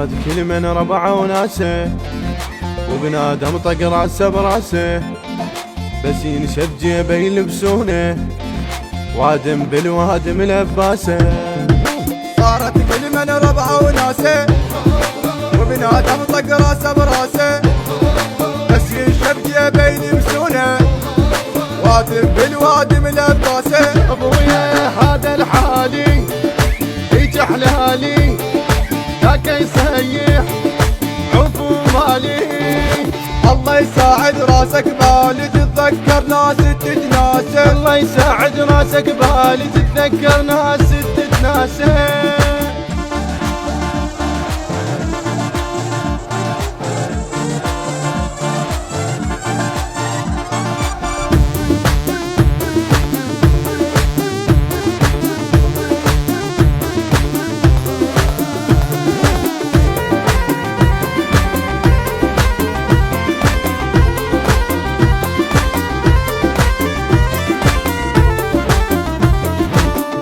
صارت كل من ربعه وناسه، وبنادم طق راسه براسه، بس ينشف جيبه يلبسونه، وادم بالوادم لباسه. صارت كل من ربعه وناسه، وبنادم طق راسه براسه، بس ينشف جيبه يلبسونه، وادم بالوادم لباسه. ابويا هذا الحالي يجي حلالي، ذاك يسيح عفو مالي. الله يساعد راسك بالي تتذكر ناس تتناسى، الله يساعد راسك بالي تتذكر ناس تتناسى.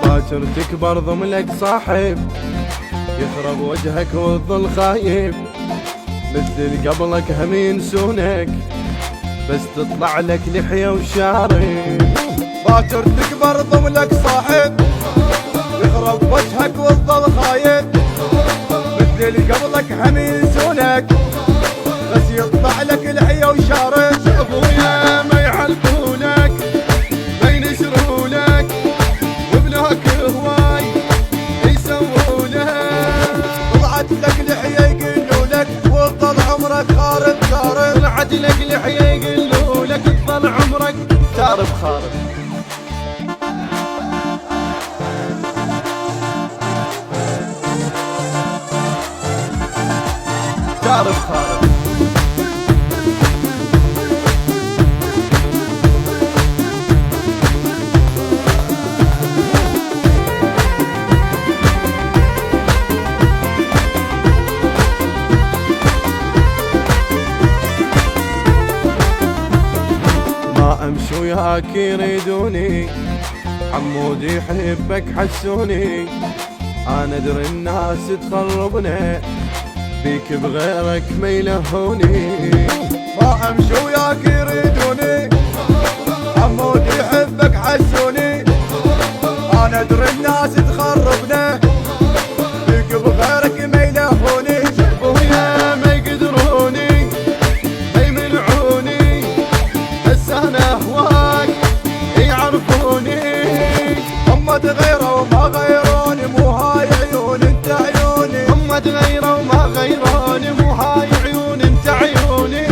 باكر تكبر ضملك صاحب، يخرب وجهك وتظل خايب، مثل قبلك هم ينسونك، بس تطلع لك لحية وشارب. باكر تكبر ضملك صاحب، يخرب وجهك وتظل خايب، مثل قبلك هم ينسونك، بس يطلع لك لحية وشارب. ابويا ما يعلقونك ما ينشرونك، وبناك هواي يسوونك. طلعت لك لحية يقولولك وتظل عمرك خارب خارب. طلعت لك لحية يقولولك تظل عمرك خارب خارب. خارب خارب. ما امشي وياك يريدوني، عمود يحبك حسوني، انا ادري الناس تخربنا، بيك بغيرك ما يلهوني. ما امشي وياك يريدوني، عمود يحبك حسوني، انا ادري الناس تخربنا، بيك بغيرك ما يلهوني. ويا ما يقدروني ما يمنعوني، بس انا اهواك يعرفوني. هم تغيروا وما غيروني، مو هاي عيون انت عيوني. هم تغيروا وما غيروني، مو هاي عيون انت عيوني.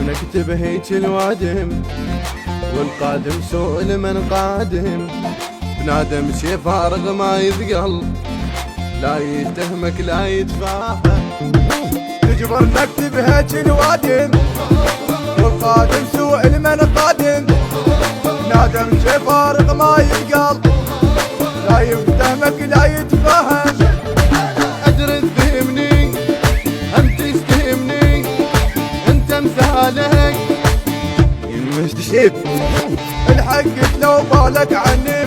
نكتب هيك الوادم، والقادم سوء لمن قادم، بنادم شي فارغ ما يثقل، لا يتهمك لا يتفاهم. تجبر نكتب هيك الوادم، والقادم سوء لمن قادم، بنادم شي فارغ ما يثقل، لا يفتهمك لا يتفاهم. ادري تفهمني انت تستهمني، انت مثالك ينمشتشف. الحق لو بالك عني